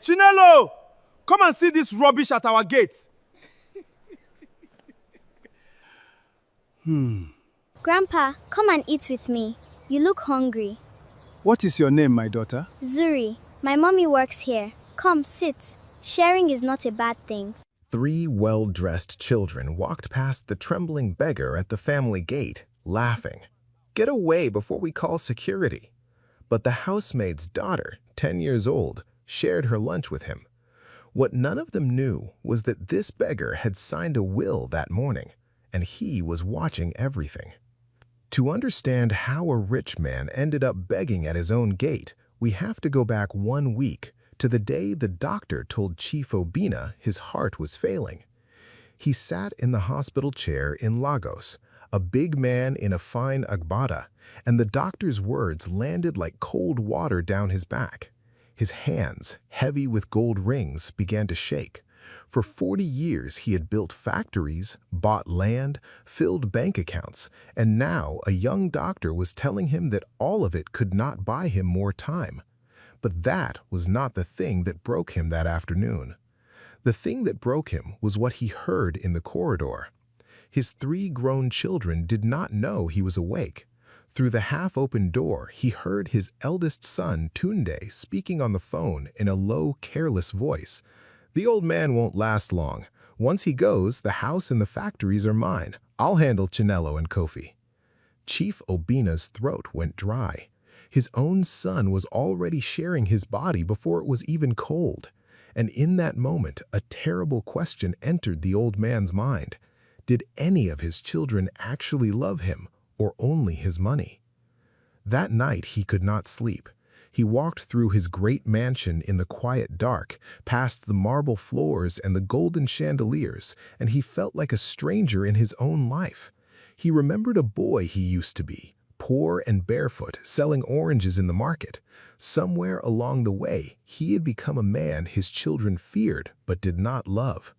Chinelo, come and see this rubbish at our gate. Grandpa, come and eat with me. You look hungry. What is your name, my daughter? Zuri, my mommy works here. Come, sit. Sharing is not a bad thing. 3 well-dressed children walked past the trembling beggar at the family gate, laughing. "Get away before we call security." But the housemaid's daughter, 10 years old, shared her lunch with him. What none of them knew was that this beggar had signed a will that morning, and he was watching everything. To understand how a rich man ended up begging at his own gate, we have to go back 1 week to the day the doctor told Chief Obina his heart was failing. He sat in the hospital chair in Lagos, a big man in a fine agbada, and the doctor's words landed like cold water down his back. His hands, heavy with gold rings, began to shake. For 40 years he had built factories, bought land, filled bank accounts, and now a young doctor was telling him that all of it could not buy him more time. But that was not the thing that broke him that afternoon. The thing that broke him was what he heard in the corridor. His 3 grown children did not know he was awake. Through the half-open door, he heard his eldest son, Tunde, speaking on the phone in a low, careless voice. "The old man won't last long. Once he goes, the house and the factories are mine. I'll handle Chinelo and Kofi." Chief Obina's throat went dry. His own son was already sharing his body before it was even cold. And in that moment, a terrible question entered the old man's mind. Did any of his children actually love him, or only his money? That night he could not sleep. He walked through his great mansion in the quiet dark, past the marble floors and the golden chandeliers, and he felt like a stranger in his own life. He remembered a boy he used to be, poor and barefoot, selling oranges in the market. Somewhere along the way, he had become a man his children feared but did not love.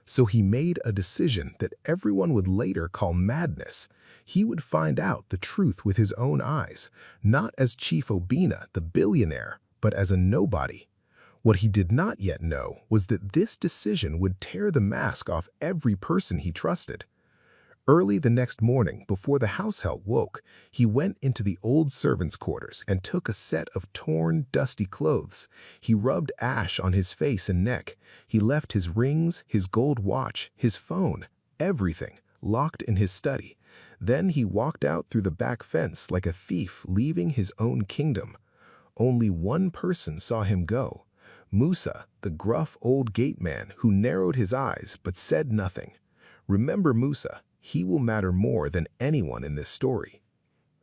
So he made a decision that everyone would later call madness. He would find out the truth with his own eyes, not as Chief Obina, the billionaire, but as a nobody. What he did not yet know was that this decision would tear the mask off every person he trusted. Early the next morning, before the househelp woke, he went into the old servants' quarters and took a set of torn, dusty clothes. He rubbed ash on his face and neck. He left his rings, his gold watch, his phone, everything, locked in his study. Then he walked out through the back fence like a thief leaving his own kingdom. Only one person saw him go. Musa, the gruff old gateman who narrowed his eyes but said nothing. Remember Musa. He will matter more than anyone in this story.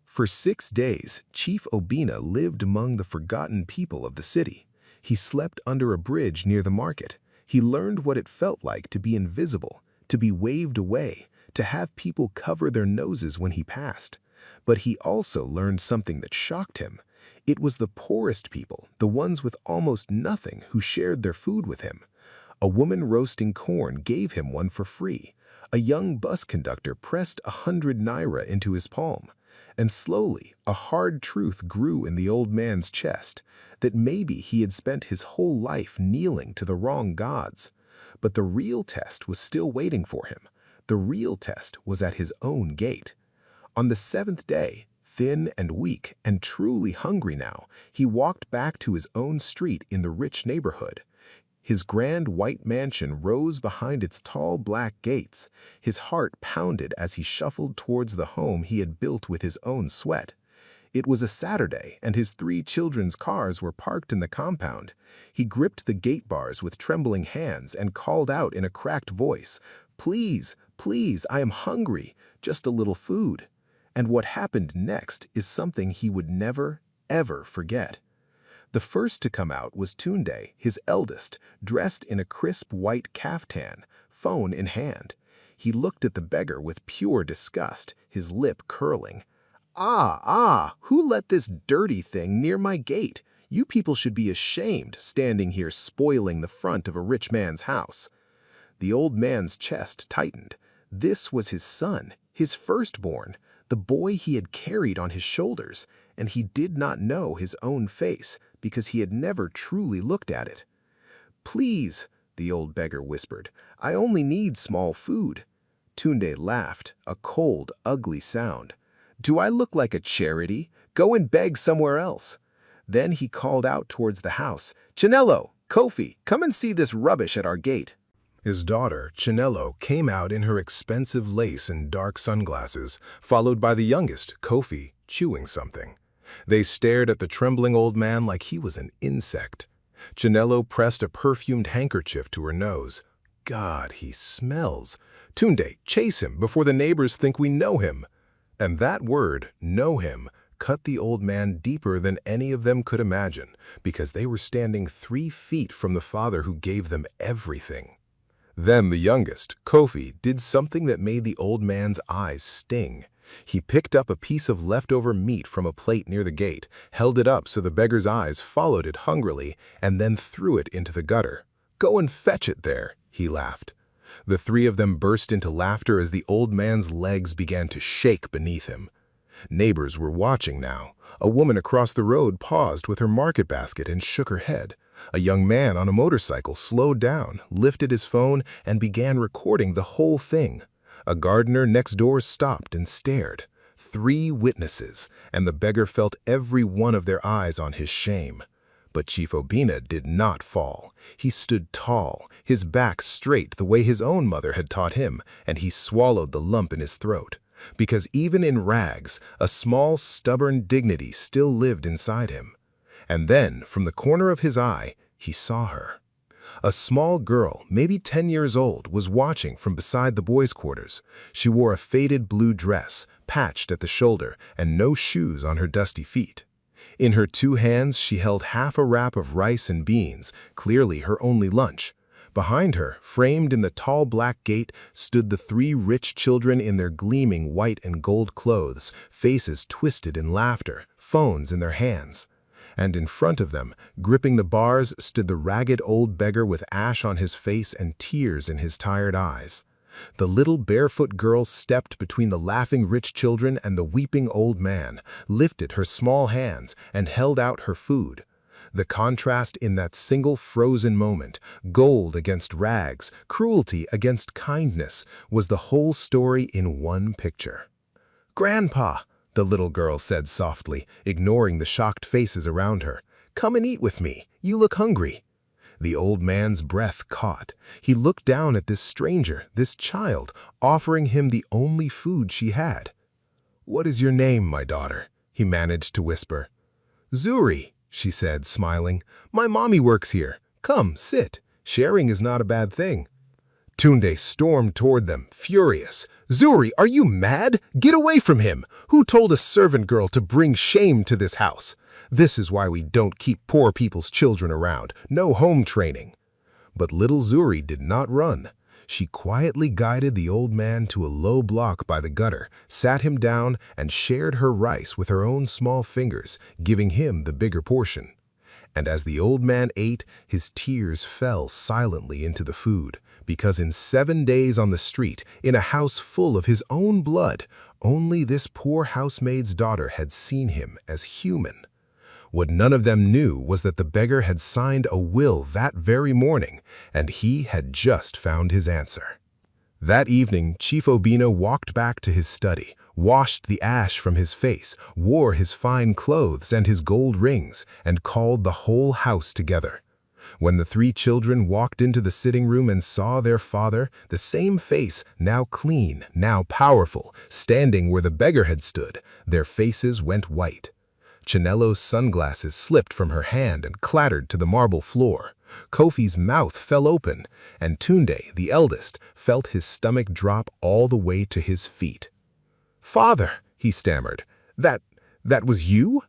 For 6 days, Chief Obina lived among the forgotten people of the city. He slept under a bridge near the market. He learned what it felt like to be invisible, to be waved away, to have people cover their noses when he passed. But he also learned something that shocked him. It was the poorest people, the ones with almost nothing, who shared their food with him. A woman roasting corn gave him one for free. A young bus conductor pressed 100 naira into his palm. And slowly, a hard truth grew in the old man's chest, that maybe he had spent his whole life kneeling to the wrong gods. But the real test was still waiting for him. The real test was at his own gate. On the 7th day, thin and weak and truly hungry now, he walked back to his own street in the rich neighborhood. His grand white mansion rose behind its tall black gates. His heart pounded as he shuffled towards the home he had built with his own sweat. It was a Saturday, and his 3 children's cars were parked in the compound. He gripped the gate bars with trembling hands and called out in a cracked voice, "Please, please, I am hungry, just a little food." And what happened next is something he would never, ever forget. The first to come out was Tunde, his eldest, dressed in a crisp white caftan, phone in hand. He looked at the beggar with pure disgust, his lip curling. Ah, who let this dirty thing near my gate? You people should be ashamed, standing here spoiling the front of a rich man's house." The old man's chest tightened. This was his son, his firstborn, the boy he had carried on his shoulders, and he did not know his own face because he had never truly looked at it. "Please," the old beggar whispered. "I only need small food." Tunde laughed, a cold, ugly sound. "Do I look like a charity? Go and beg somewhere else." Then he called out towards the house, "Chinello, Kofi, come and see this rubbish at our gate." His daughter, Chinello, came out in her expensive lace and dark sunglasses, followed by the youngest, Kofi, chewing something. They stared at the trembling old man like he was an insect. Chinello pressed a perfumed handkerchief to her nose. "God, he smells. Tunde, chase him before the neighbors think we know him." And that word, know him, cut the old man deeper than any of them could imagine, because they were standing 3 feet from the father who gave them everything. Then the youngest, Kofi, did something that made the old man's eyes sting. He picked up a piece of leftover meat from a plate near the gate, held it up so the beggar's eyes followed it hungrily, and then threw it into the gutter. "Go and fetch it there," he laughed. The 3 of them burst into laughter as the old man's legs began to shake beneath him. Neighbors were watching now. A woman across the road paused with her market basket and shook her head. A young man on a motorcycle slowed down, lifted his phone, and began recording the whole thing. A gardener next door stopped and stared. 3 witnesses, and the beggar felt every one of their eyes on his shame. But Chief Obina did not fall. He stood tall, his back straight the way his own mother had taught him, and he swallowed the lump in his throat. Because even in rags, a small, stubborn dignity still lived inside him. And then, from the corner of his eye, he saw her. A small girl, maybe 10 years old, was watching from beside the boys' quarters. She wore a faded blue dress, patched at the shoulder, and no shoes on her dusty feet. In her 2 hands, she held half a wrap of rice and beans, clearly her only lunch. Behind her, framed in the tall black gate, stood the 3 rich children in their gleaming white and gold clothes, faces twisted in laughter, phones in their hands. And in front of them, gripping the bars, stood the ragged old beggar with ash on his face and tears in his tired eyes. The little barefoot girl stepped between the laughing rich children and the weeping old man, lifted her small hands, and held out her food. The contrast in that single frozen moment, gold against rags, cruelty against kindness, was the whole story in one picture. "Grandpa," the little girl said softly, ignoring the shocked faces around her, "come and eat with me. You look hungry." The old man's breath caught. He looked down at this stranger, this child, offering him the only food she had. "What is your name, my daughter?" he managed to whisper. "Zuri," she said, smiling. "My mommy works here. Come, sit. Sharing is not a bad thing." Tunde stormed toward them, furious. "Zuri, are you mad? Get away from him! Who told a servant girl to bring shame to this house? This is why we don't keep poor people's children around. No home training." But little Zuri did not run. She quietly guided the old man to a low block by the gutter, sat him down, and shared her rice with her own small fingers, giving him the bigger portion. And as the old man ate, his tears fell silently into the food, because in 7 days on the street, in a house full of his own blood, only this poor housemaid's daughter had seen him as human. What none of them knew was that the beggar had signed a will that very morning, and he had just found his answer. That evening, Chief Obina walked back to his study, washed the ash from his face, wore his fine clothes and his gold rings, and called the whole house together. When the 3 children walked into the sitting room and saw their father, the same face, now clean, now powerful, standing where the beggar had stood, their faces went white. Chinello's sunglasses slipped from her hand and clattered to the marble floor. Kofi's mouth fell open, and Tunde, the eldest, felt his stomach drop all the way to his feet. "Father," he stammered, that was you?"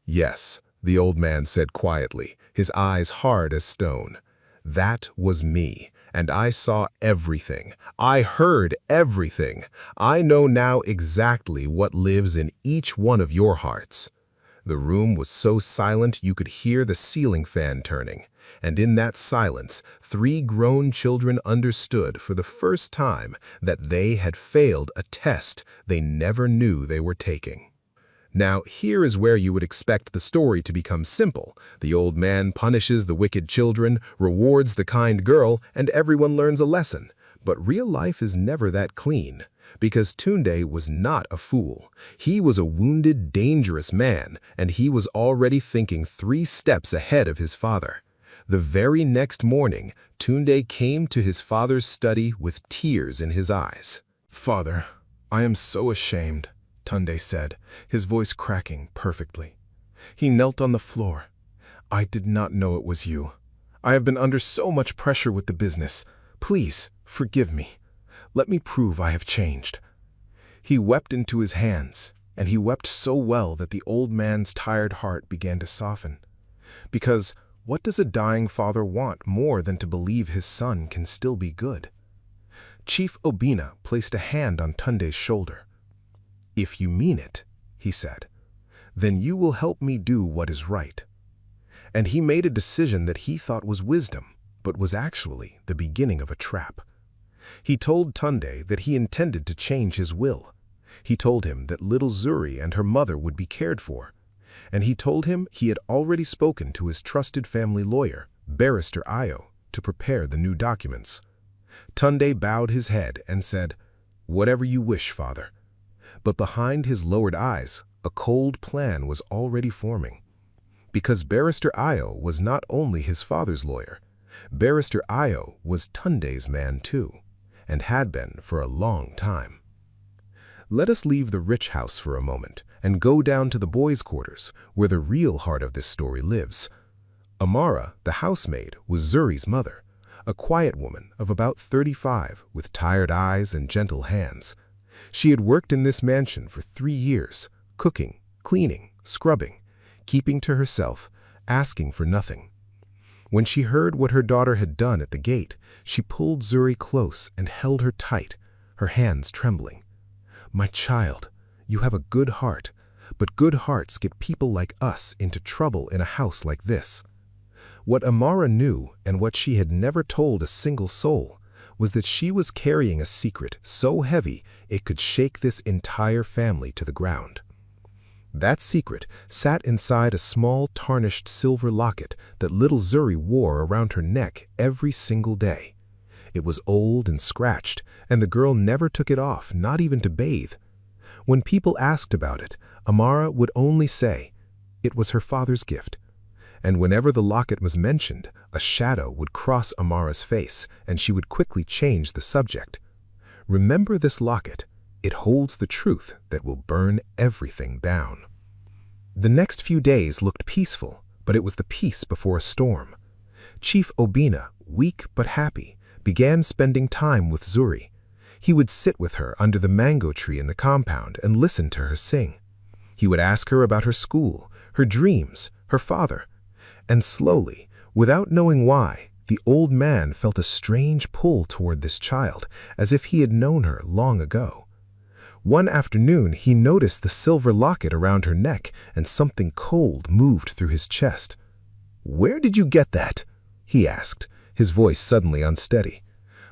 "Yes," the old man said quietly, his eyes hard as stone. "That was me, and I saw everything. I heard everything. I know now exactly what lives in each one of your hearts." The room was so silent you could hear the ceiling fan turning, and in that silence, 3 grown children understood for the first time that they had failed a test they never knew they were taking. Now, here is where you would expect the story to become simple. The old man punishes the wicked children, rewards the kind girl, and everyone learns a lesson. But real life is never that clean. Because Tunde was not a fool. He was a wounded, dangerous man, and he was already thinking 3 steps ahead of his father. The very next morning, Tunde came to his father's study with tears in his eyes. "Father, I am so ashamed," Tunde said, his voice cracking perfectly. He knelt on the floor. "I did not know it was you. I have been under so much pressure with the business. Please, forgive me. Let me prove I have changed." He wept into his hands, and he wept so well that the old man's tired heart began to soften. Because what does a dying father want more than to believe his son can still be good? Chief Obina placed a hand on Tunde's shoulder. "If you mean it," he said, "then you will help me do what is right." And he made a decision that he thought was wisdom, but was actually the beginning of a trap. He told Tunde that he intended to change his will. He told him that little Zuri and her mother would be cared for. And he told him he had already spoken to his trusted family lawyer, Barrister Ayo, to prepare the new documents. Tunde bowed his head and said, "Whatever you wish, father." But behind his lowered eyes, a cold plan was already forming. Because Barrister Ayo was not only his father's lawyer, Barrister Ayo was Tunde's man too, and had been for a long time. Let us leave the rich house for a moment and go down to the boys' quarters, where the real heart of this story lives. Amara, the housemaid, was Zuri's mother, a quiet woman of about 35 with tired eyes and gentle hands. She had worked in this mansion for 3 years, cooking, cleaning, scrubbing, keeping to herself, asking for nothing. When she heard what her daughter had done at the gate, she pulled Zuri close and held her tight, her hands trembling. "My child, you have a good heart, but good hearts get people like us into trouble in a house like this." What Amara knew, and what she had never told a single soul, was that she was carrying a secret so heavy it could shake this entire family to the ground. That secret sat inside a small tarnished silver locket that little Zuri wore around her neck every single day. It was old and scratched, and the girl never took it off, not even to bathe. When people asked about it, Amara would only say, it was her father's gift. And whenever the locket was mentioned, a shadow would cross Amara's face, and she would quickly change the subject. Remember this locket. It holds the truth that will burn everything down. The next few days looked peaceful, but it was the peace before a storm. Chief Obina, weak but happy, began spending time with Zuri. He would sit with her under the mango tree in the compound and listen to her sing. He would ask her about her school, her dreams, her father. And slowly, without knowing why, the old man felt a strange pull toward this child, as if he had known her long ago. One afternoon, he noticed the silver locket around her neck, and something cold moved through his chest. "Where did you get that?" he asked, his voice suddenly unsteady.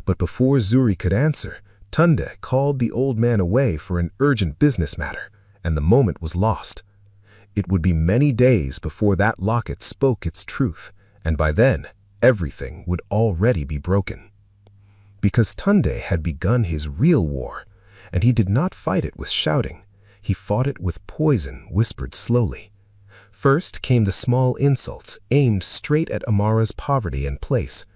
But before Zuri could answer, Tunde called the old man away for an urgent business matter, and the moment was lost. It would be many days before that locket spoke its truth, and by then, everything would already be broken. Because Tunde had begun his real war, and he did not fight it with shouting. He fought it with poison whispered slowly. First came the small insults aimed straight at Amara's poverty and place.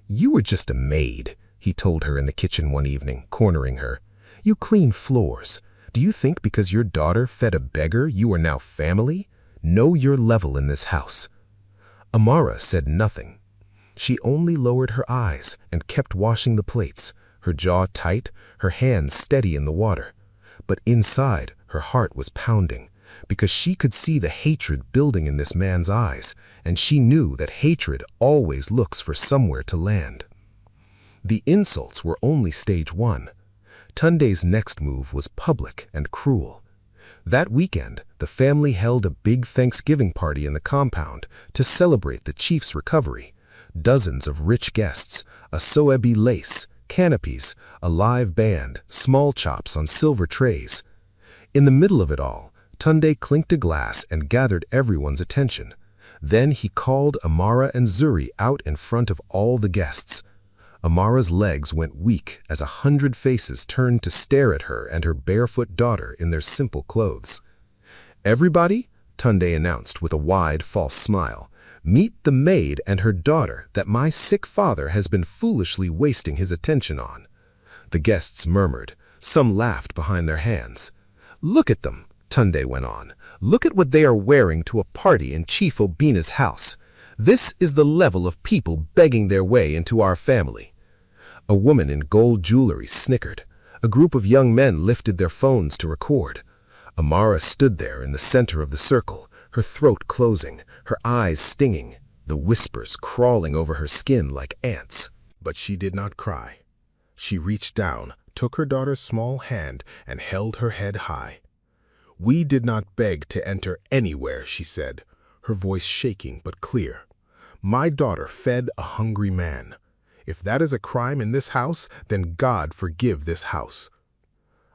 "You were just a maid," he told her in the kitchen one evening, cornering her. "You clean floors. Do you think because your daughter fed a beggar you are now family? Know your level in this house." Amara said nothing. She only lowered her eyes and kept washing the plates, her jaw tight, her hands steady in the water. But inside, her heart was pounding, because she could see the hatred building in this man's eyes, and she knew that hatred always looks for somewhere to land. The insults were only stage 1. Tunde's next move was public and cruel. That weekend, the family held a big Thanksgiving party in the compound to celebrate the chief's recovery. Dozens of rich guests, a soebi lace, canopies, a live band, small chops on silver trays. In the middle of it all, Tunde clinked a glass and gathered everyone's attention. Then he called Amara and Zuri out in front of all the guests. Amara's legs went weak as 100 faces turned to stare at her and her barefoot daughter in their simple clothes. "Everybody," Tunde announced with a wide, false smile, "meet the maid and her daughter that my sick father has been foolishly wasting his attention on." The guests murmured. Some laughed behind their hands. "Look at them," Tunde went on. "Look at what they are wearing to a party in Chief Obina's house. This is the level of people begging their way into our family." A woman in gold jewelry snickered. A group of young men lifted their phones to record. Amara stood there in the center of the circle, her throat closing, her eyes stinging, the whispers crawling over her skin like ants. But she did not cry. She reached down, took her daughter's small hand, and held her head high. "We did not beg to enter anywhere," she said, her voice shaking but clear. "My daughter fed a hungry man. If that is a crime in this house, then God forgive this house."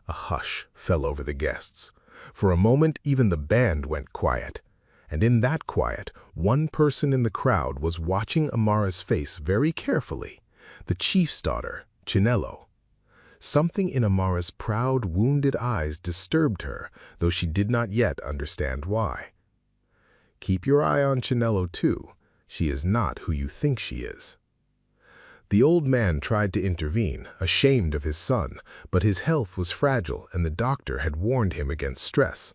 A hush fell over the guests. For a moment, even the band went quiet. And in that quiet, one person in the crowd was watching Amara's face very carefully, the chief's daughter, Chinelo. Something in Amara's proud, wounded eyes disturbed her, though she did not yet understand why. "Keep your eye on Chinelo too. She is not who you think she is." The old man tried to intervene, ashamed of his son, but his health was fragile and the doctor had warned him against stress.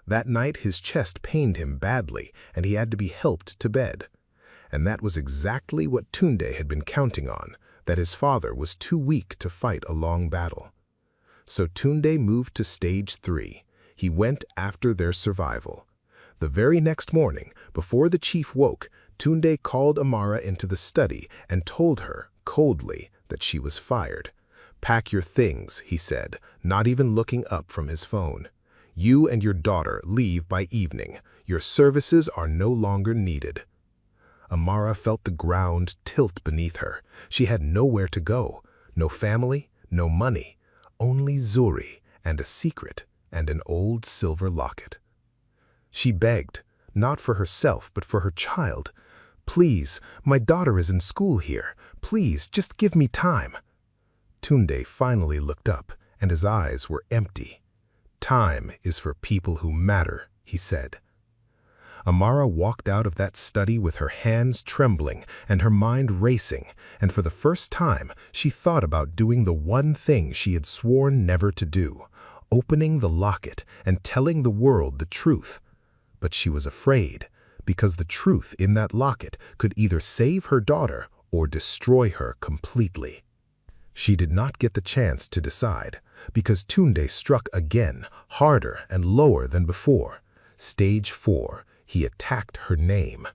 That night his chest pained him badly and he had to be helped to bed. And that was exactly what Tunde had been counting on, that his father was too weak to fight a long battle. So Tunde moved to stage 3. He went after their survival. The very next morning, before the chief woke, Tunde called Amara into the study and told her, coldly, that she was fired. "Pack your things," he said, not even looking up from his phone. "You and your daughter leave by evening. Your services are no longer needed." Amara felt the ground tilt beneath her. She had nowhere to go, no family, no money, only Zuri and a secret and an old silver locket. She begged, not for herself but for her child. "Please, my daughter is in school here. Please, just give me time." Tunde finally looked up, and his eyes were empty. "Time is for people who matter," he said. Amara walked out of that study with her hands trembling and her mind racing, and for the first time she thought about doing the one thing she had sworn never to do, opening the locket and telling the world the truth. But she was afraid, because the truth in that locket could either save her daughter or destroy her completely. She did not get the chance to decide, because Tunde struck again, harder and lower than before. Stage 4, he attacked her name.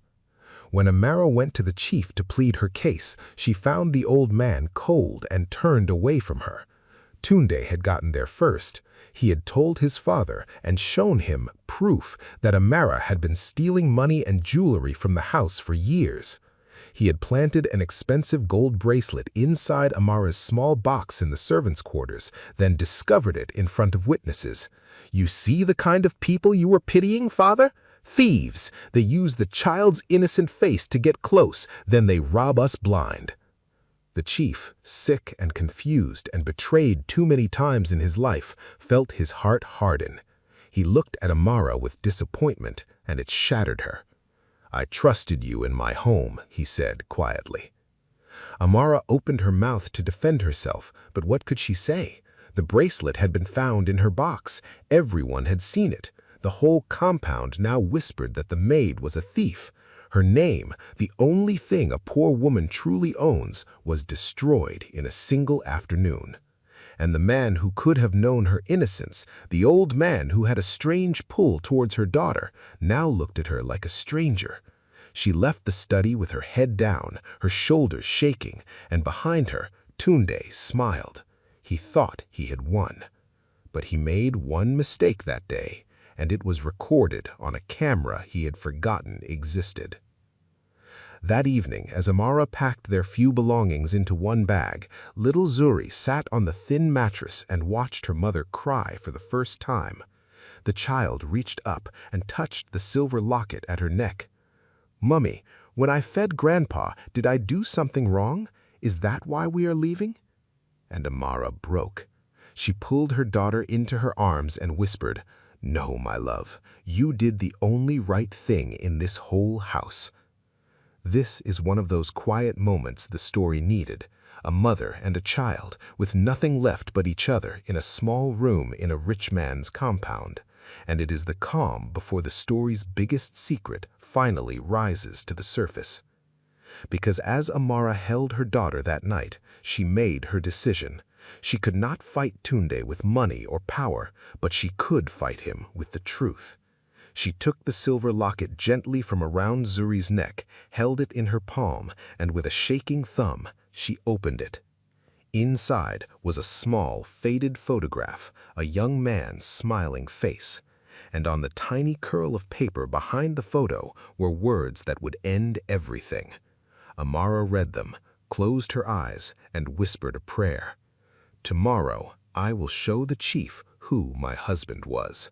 When Amara went to the chief to plead her case, she found the old man cold and turned away from her. Tunde had gotten there first. He had told his father and shown him proof that Amara had been stealing money and jewelry from the house for years. He had planted an expensive gold bracelet inside Amara's small box in the servants' quarters, then discovered it in front of witnesses. "You see the kind of people you were pitying, father? Thieves! They use the child's innocent face to get close, then they rob us blind." The chief, sick and confused and betrayed too many times in his life, felt his heart harden. He looked at Amara with disappointment, and it shattered her. "I trusted you in my home," he said quietly. Amara opened her mouth to defend herself, but what could she say? The bracelet had been found in her box. Everyone had seen it. The whole compound now whispered that the maid was a thief. Her name, the only thing a poor woman truly owns, was destroyed in a single afternoon. And the man who could have known her innocence, the old man who had a strange pull towards her daughter, now looked at her like a stranger. She left the study with her head down, her shoulders shaking, and behind her, Tunde smiled. He thought he had won. But he made one mistake that day, and it was recorded on a camera he had forgotten existed. That evening, as Amara packed their few belongings into one bag, little Zuri sat on the thin mattress and watched her mother cry for the first time. The child reached up and touched the silver locket at her neck. "Mummy, when I fed Grandpa, did I do something wrong? Is that why we are leaving?" And Amara broke. She pulled her daughter into her arms and whispered, "No, my love, you did the only right thing in this whole house." This is one of those quiet moments the story needed. A mother and a child with nothing left but each other in a small room in a rich man's compound. And it is the calm before the story's biggest secret finally rises to the surface. Because as Amara held her daughter that night, she made her decision. She could not fight Tunde with money or power, but she could fight him with the truth. She took the silver locket gently from around Zuri's neck, held it in her palm, and with a shaking thumb, she opened it. Inside was a small, faded photograph, a young man's smiling face. And on the tiny curl of paper behind the photo were words that would end everything. Amara read them, closed her eyes, and whispered a prayer. "Tomorrow, I will show the chief who my husband was."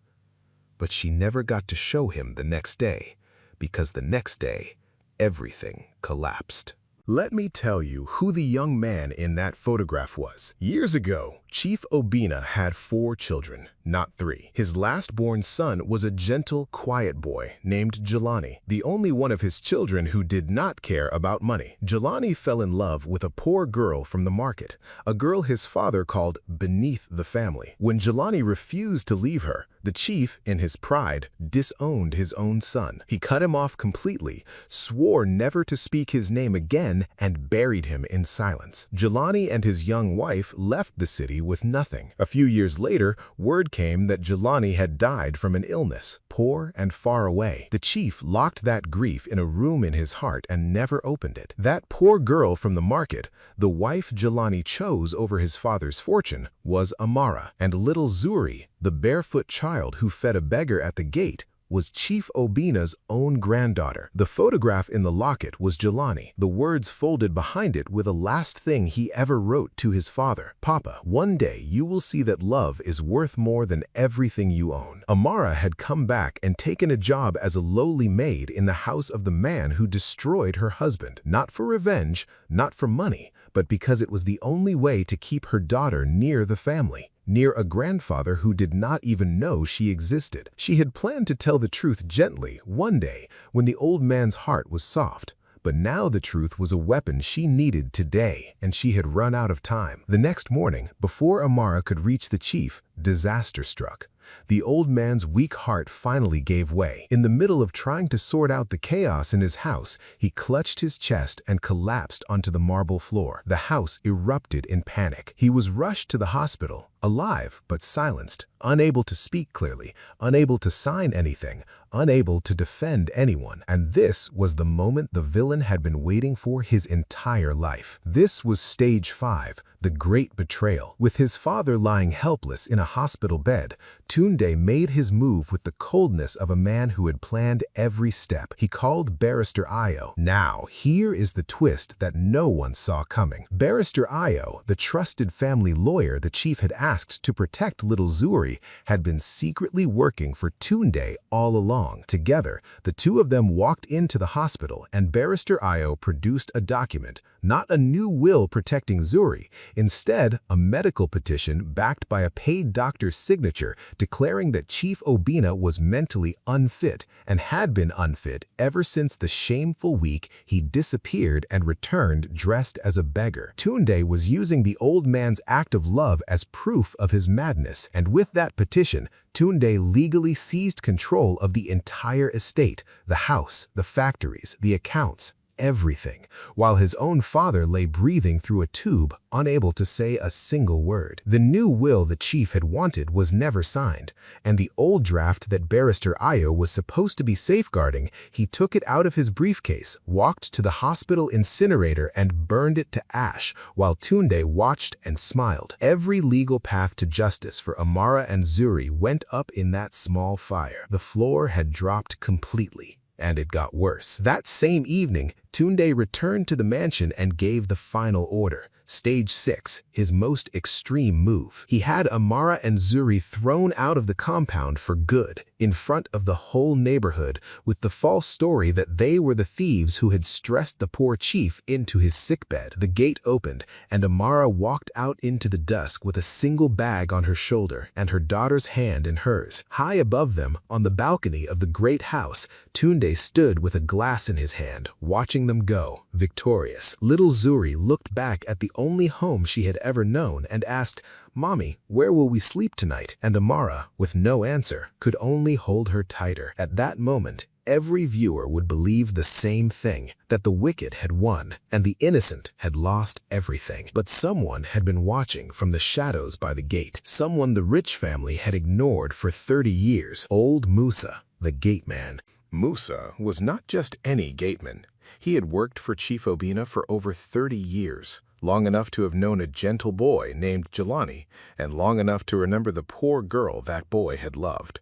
But she never got to show him the next day, because the next day, everything collapsed. Let me tell you who the young man in that photograph was. Years ago, Chief Obina had 4 children, not 3. His last-born son was a gentle, quiet boy named Jelani, the only one of his children who did not care about money. Jelani fell in love with a poor girl from the market, a girl his father called beneath the family. When Jelani refused to leave her, the chief, in his pride, disowned his own son. He cut him off completely, swore never to speak his name again, and buried him in silence. Jelani and his young wife left the city with nothing. A few years later, word came that Jelani had died from an illness, poor and far away. The chief locked that grief in a room in his heart and never opened it. That poor girl from the market, the wife Jelani chose over his father's fortune, was Amara, and little Zuri, the barefoot child who fed a beggar at the gate, was Chief Obina's own granddaughter. The photograph in the locket was Jelani, the words folded behind it with a last thing he ever wrote to his father. "Papa, one day you will see that love is worth more than everything you own." Amara had come back and taken a job as a lowly maid in the house of the man who destroyed her husband, not for revenge, not for money, but because it was the only way to keep her daughter near the family, near a grandfather who did not even know she existed. She had planned to tell the truth gently one day when the old man's heart was soft, but now the truth was a weapon she needed today, and she had run out of time. The next morning, before Amara could reach the chief, disaster struck. The old man's weak heart finally gave way. In the middle of trying to sort out the chaos in his house, he clutched his chest and collapsed onto the marble floor. The house erupted in panic. He was rushed to the hospital, alive but silenced, unable to speak clearly, unable to sign anything, unable to defend anyone. And this was the moment the villain had been waiting for his entire life. This was stage 5, the great betrayal. With his father lying helpless in a hospital bed, Tunde made his move with the coldness of a man who had planned every step. He called Barrister Ayo. Now, here is the twist that no one saw coming. Barrister Ayo, the trusted family lawyer the chief had asked to protect little Zuri, had been secretly working for Tunde all along. Together, the two of them walked into the hospital, and Barrister Ayo produced a document, not a new will protecting Zuri, instead a medical petition backed by a paid doctor's signature declaring that Chief Obina was mentally unfit and had been unfit ever since the shameful week he disappeared and returned dressed as a beggar. Tunde was using the old man's act of love as proof of his madness, and with that petition, Tunde legally seized control of the entire estate, the house, the factories, the accounts, everything, while his own father lay breathing through a tube, unable to say a single word. The new will the chief had wanted was never signed, and the old draft that Barrister Ayo was supposed to be safeguarding, he took it out of his briefcase, walked to the hospital incinerator and burned it to ash, while Tunde watched and smiled. Every legal path to justice for Amara and Zuri went up in that small fire. The floor had dropped completely. And it got worse. That same evening, Tunde returned to the mansion and gave the final order. Stage 6, his most extreme move. He had Amara and Zuri thrown out of the compound for good, in front of the whole neighborhood, with the false story that they were the thieves who had stressed the poor chief into his sickbed. The gate opened, and Amara walked out into the dusk with a single bag on her shoulder and her daughter's hand in hers. High above them, on the balcony of the great house, Tunde stood with a glass in his hand, watching them go, victorious. Little Zuri looked back at the only home she had ever known and asked, "Mommy, where will we sleep tonight?" And Amara, with no answer, could only hold her tighter. At that moment, every viewer would believe the same thing, that the wicked had won and the innocent had lost everything. But someone had been watching from the shadows by the gate, someone the rich family had ignored for 30 years, old Musa, the gate man. Musa was not just any gateman. He had worked for Chief Obina for over 30 years, long enough to have known a gentle boy named Jelani, and long enough to remember the poor girl that boy had loved.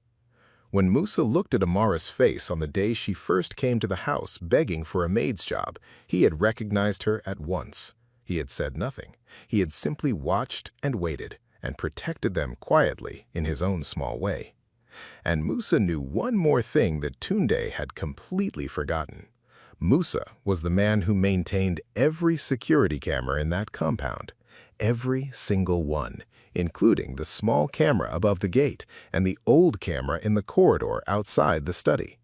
When Musa looked at Amara's face on the day she first came to the house begging for a maid's job, he had recognized her at once. He had said nothing. He had simply watched and waited, and protected them quietly in his own small way. And Musa knew one more thing that Tunde had completely forgotten. Musa was the man who maintained every security camera in that compound, every single one, including the small camera above the gate and the old camera in the corridor outside the study.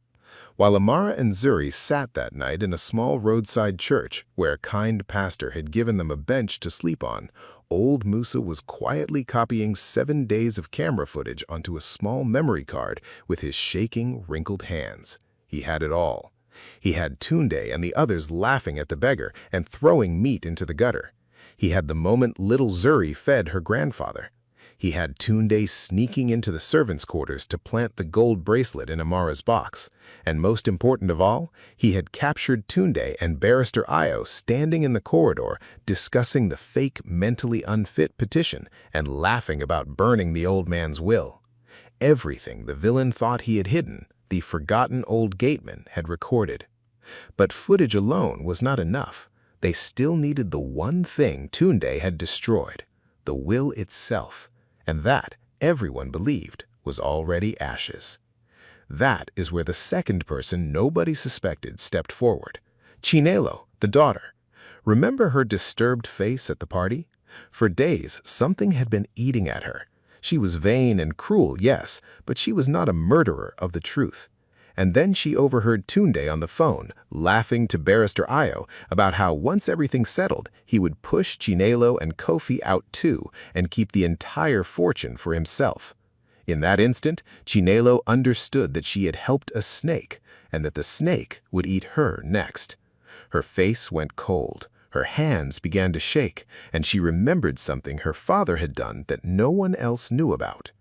While Amara and Zuri sat that night in a small roadside church where a kind pastor had given them a bench to sleep on, old Musa was quietly copying 7 days of camera footage onto a small memory card with his shaking, wrinkled hands. He had it all. He had Tunde and the others laughing at the beggar and throwing meat into the gutter. He had the moment little Zuri fed her grandfather. He had Tunde sneaking into the servants' quarters to plant the gold bracelet in Amara's box. And most important of all, he had captured Tunde and Barrister Ayo standing in the corridor discussing the fake mentally unfit petition and laughing about burning the old man's will. Everything the villain thought he had hidden, the forgotten old gateman had recorded. But footage alone was not enough. They still needed the one thing Tunde had destroyed, the will itself, and that, everyone believed, was already ashes. That is where the second person nobody suspected stepped forward. Chinelo, the daughter. Remember her disturbed face at the party? For days, something had been eating at her. She was vain and cruel, yes, but she was not a murderer of the truth. And then she overheard Tunde on the phone, laughing to Barrister Ayo about how once everything settled, he would push Chinelo and Kofi out too and keep the entire fortune for himself. In that instant, Chinelo understood that she had helped a snake and that the snake would eat her next. Her face went cold. Her hands began to shake, and she remembered something her father had done that no one else knew about.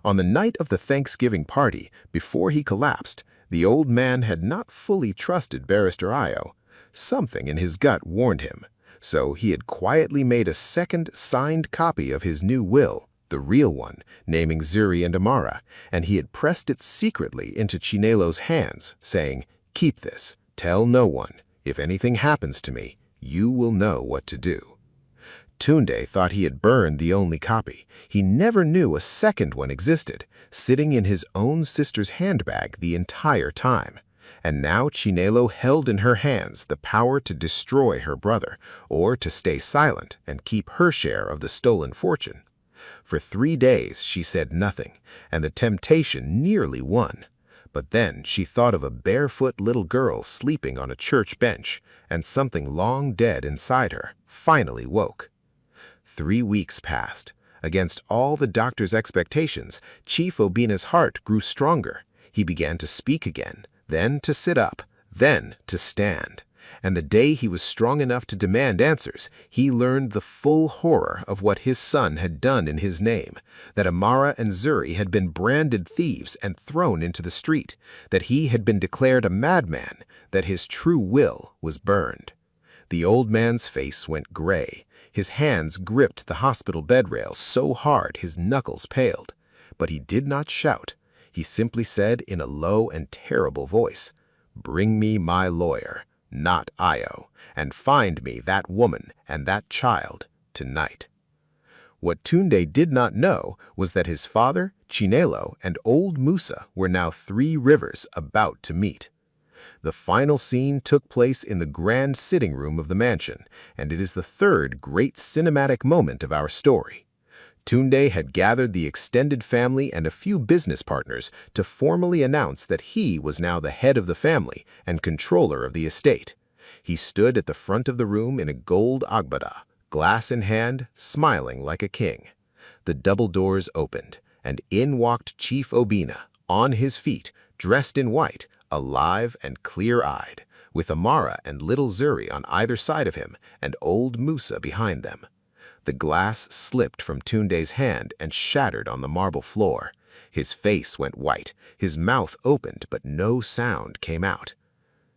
On the night of the Thanksgiving party, before he collapsed, the old man had not fully trusted Barrister Ayo. Something in his gut warned him, so he had quietly made a second signed copy of his new will, the real one, naming Zuri and Amara, and he had pressed it secretly into Chinelo's hands, saying, "Keep this, tell no one. If anything happens to me, you will know what to do." Tunde thought he had burned the only copy. He never knew a second one existed, sitting in his own sister's handbag the entire time. And now Chinelo held in her hands the power to destroy her brother, or to stay silent and keep her share of the stolen fortune. For 3 days she said nothing, and the temptation nearly won. But then she thought of a barefoot little girl sleeping on a church bench, and something long dead inside her finally woke. 3 weeks passed. Against all the doctor's expectations, Chief Obina's heart grew stronger. He began to speak again, then to sit up, then to stand. And the day he was strong enough to demand answers, he learned the full horror of what his son had done in his name, that Amara and Zuri had been branded thieves and thrown into the street, that he had been declared a madman, that his true will was burned. The old man's face went gray. His hands gripped the hospital bed rail so hard his knuckles paled. But he did not shout. He simply said in a low and terrible voice, "Bring me my lawyer, not Io, and find me that woman and that child tonight." What Tunde did not know was that his father, Chinelo, and old Musa were now 3 rivers about to meet. The final scene took place in the grand sitting room of the mansion, and it is the 3rd great cinematic moment of our story. Tunde had gathered the extended family and a few business partners to formally announce that he was now the head of the family and controller of the estate. He stood at the front of the room in a gold agbada, glass in hand, smiling like a king. The double doors opened, and in walked Chief Obina, on his feet, dressed in white, alive and clear-eyed, with Amara and little Zuri on either side of him and old Musa behind them. The glass slipped from Tunde's hand and shattered on the marble floor. His face went white, his mouth opened, but no sound came out.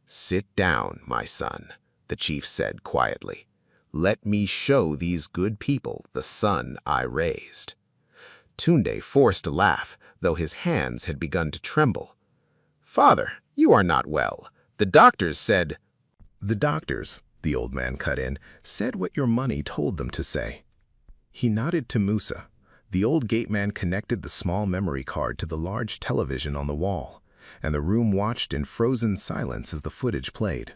"Sit down, my son," the chief said quietly. "Let me show these good people the son I raised." Tunde forced a laugh, though his hands had begun to tremble. "Father, you are not well. The doctors said—" "The doctors," the old man cut in, "said what your money told them to say." He nodded to Musa. The old gateman connected the small memory card to the large television on the wall, and the room watched in frozen silence as the footage played.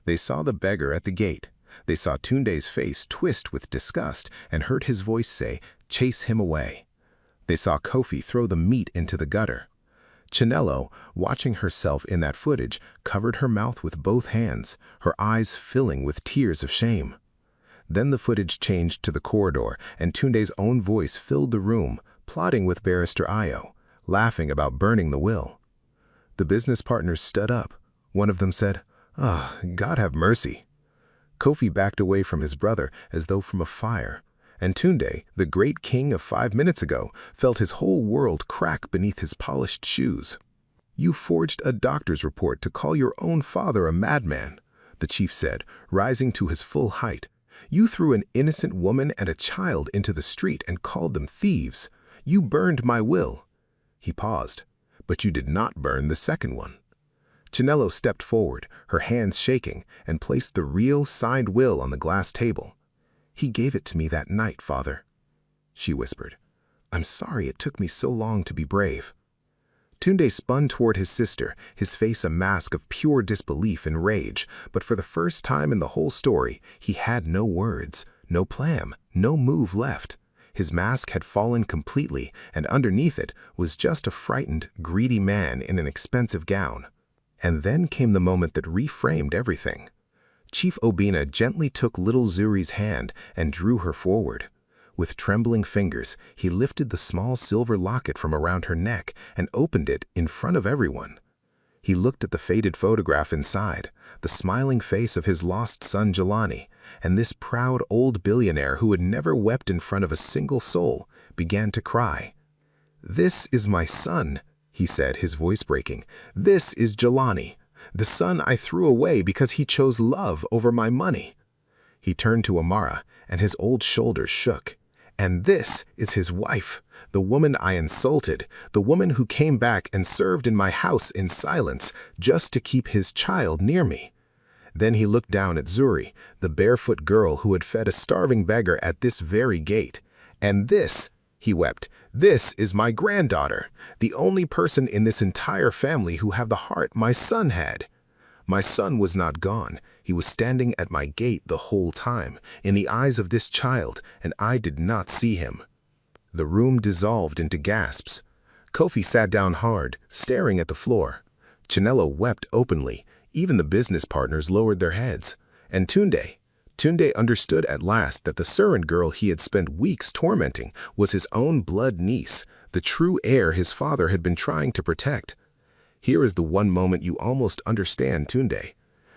They saw the beggar at the gate. They saw Tunde's face twist with disgust and heard his voice say, "Chase him away." They saw Kofi throw the meat into the gutter. Chinelo, watching herself in that footage, covered her mouth with both hands, her eyes filling with tears of shame. Then the footage changed to the corridor, and Tunde's own voice filled the room, plotting with Barrister Io, laughing about burning the will. The business partners stood up. One of them said, God have mercy." Kofi backed away from his brother as though from a fire, and Tunde, the great king of 5 minutes ago, felt his whole world crack beneath his polished shoes. "You forged a doctor's report to call your own father a madman," the chief said, rising to his full height. "You threw an innocent woman and a child into the street and called them thieves. You burned my will." He paused. "But you did not burn the second one." Chinelo stepped forward, her hands shaking, and placed the real signed will on the glass table. "He gave it to me that night, Father," she whispered. "I'm sorry it took me so long to be brave." Tunde spun toward his sister, his face a mask of pure disbelief and rage, but for the first time in the whole story, he had no words, no plan, no move left. His mask had fallen completely, and underneath it was just a frightened, greedy man in an expensive gown. And then came the moment that reframed everything. Chief Obina gently took little Zuri's hand and drew her forward. With trembling fingers, he lifted the small silver locket from around her neck and opened it in front of everyone. He looked at the faded photograph inside, the smiling face of his lost son Jelani, and this proud old billionaire who had never wept in front of a single soul began to cry. "This is my son," he said, his voice breaking. "This is Jelani, the son I threw away because he chose love over my money." He turned to Amara, and his old shoulders shook. "And this is his wife, the woman I insulted, the woman who came back and served in my house in silence just to keep his child near me." Then he looked down at Zuri, the barefoot girl who had fed a starving beggar at this very gate. "And this," he wept, "this is my granddaughter, the only person in this entire family who have the heart my son had. My son was not gone. He was standing at my gate the whole time, in the eyes of this child, and I did not see him." The room dissolved into gasps. Kofi sat down hard, staring at the floor. Chinelo wept openly. Even the business partners lowered their heads. And Tunde understood at last that the servant girl he had spent weeks tormenting was his own blood niece, the true heir his father had been trying to protect. Here is the one moment you almost understand Tunde,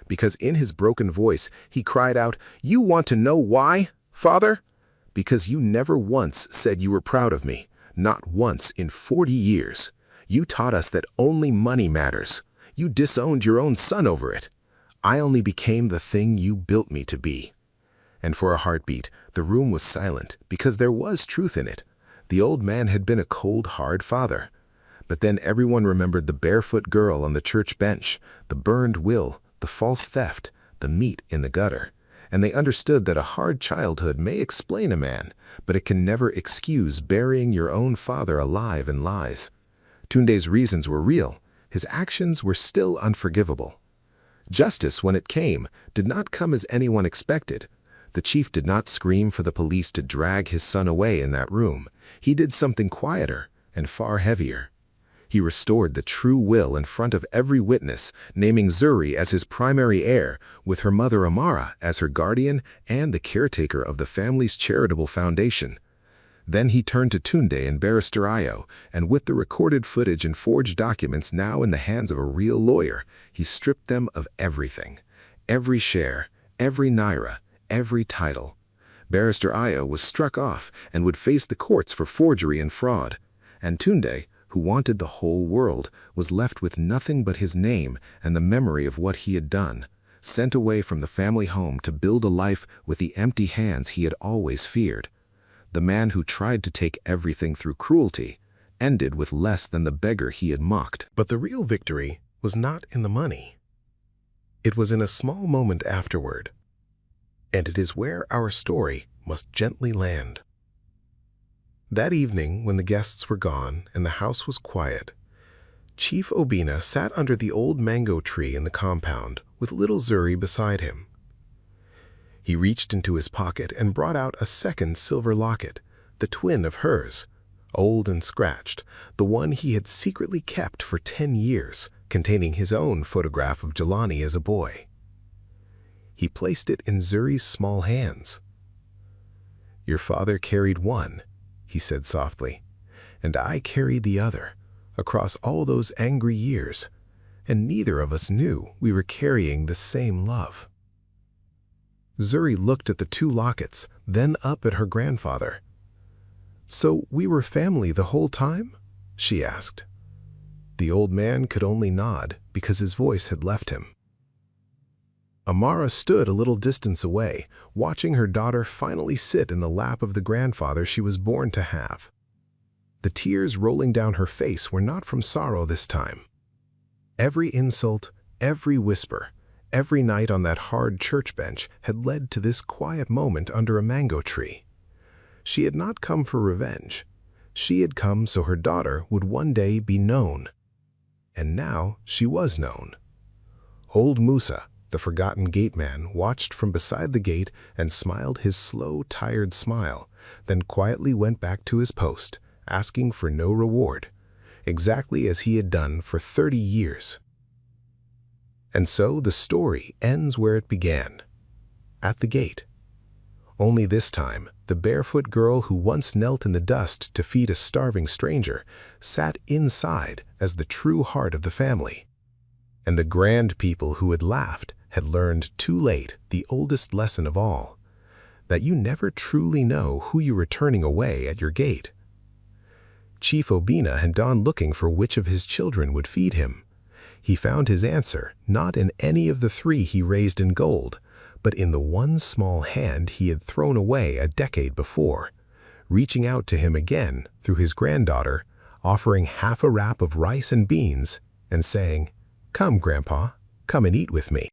because in his broken voice he cried out, "You want to know why, Father? Because you never once said you were proud of me, not once in 40 years. You taught us that only money matters. You disowned your own son over it. I only became the thing you built me to be." And for a heartbeat, the room was silent, because there was truth in it. The old man had been a cold, hard father. But then everyone remembered the barefoot girl on the church bench, the burned will, the false theft, the meat in the gutter, and they understood that a hard childhood may explain a man, but it can never excuse burying your own father alive in lies. Tunde's reasons were real. His actions were still unforgivable. Justice, when it came, did not come as anyone expected. The chief did not scream for the police to drag his son away in that room. He did something quieter and far heavier. He restored the true will in front of every witness, naming Zuri as his primary heir, with her mother Amara as her guardian and the caretaker of the family's charitable foundation. Then he turned to Tunde and Barrister Ayo, and with the recorded footage and forged documents now in the hands of a real lawyer, he stripped them of everything. Every share, every naira, every title. Barrister Ayo was struck off and would face the courts for forgery and fraud. And Tunde, who wanted the whole world, was left with nothing but his name and the memory of what he had done, sent away from the family home to build a life with the empty hands he had always feared. The man who tried to take everything through cruelty ended with less than the beggar he had mocked. But the real victory was not in the money. It was in a small moment afterward, and it is where our story must gently land. That evening, when the guests were gone and the house was quiet, Chief Obina sat under the old mango tree in the compound with little Zuri beside him. He reached into his pocket and brought out a second silver locket, the twin of hers, old and scratched, the one he had secretly kept for 10 years, containing his own photograph of Jelani as a boy. He placed it in Zuri's small hands. "Your father carried one," he said softly, "and I carried the other, across all those angry years, and neither of us knew we were carrying the same love." Zuri looked at the two lockets, then up at her grandfather. "So we were family the whole time?" she asked. The old man could only nod because his voice had left him. Amara stood a little distance away, watching her daughter finally sit in the lap of the grandfather she was born to have. The tears rolling down her face were not from sorrow this time. Every insult, every whisper, every night on that hard church bench had led to this quiet moment under a mango tree. She had not come for revenge. She had come so her daughter would one day be known. And now she was known. Old Musa, the forgotten gateman, watched from beside the gate and smiled his slow, tired smile, then quietly went back to his post, asking for no reward, exactly as he had done for 30 years. And so the story ends where it began, at the gate. Only this time, the barefoot girl who once knelt in the dust to feed a starving stranger sat inside as the true heart of the family. And the grand people who had laughed had learned too late the oldest lesson of all, that you never truly know who you are turning away at your gate. Chief Obina had gone looking for which of his children would feed him. He found his answer not in any of the 3 he raised in gold, but in the one small hand he had thrown away a decade before, reaching out to him again through his granddaughter, offering half a wrap of rice and beans, and saying, "Come, Grandpa, come and eat with me."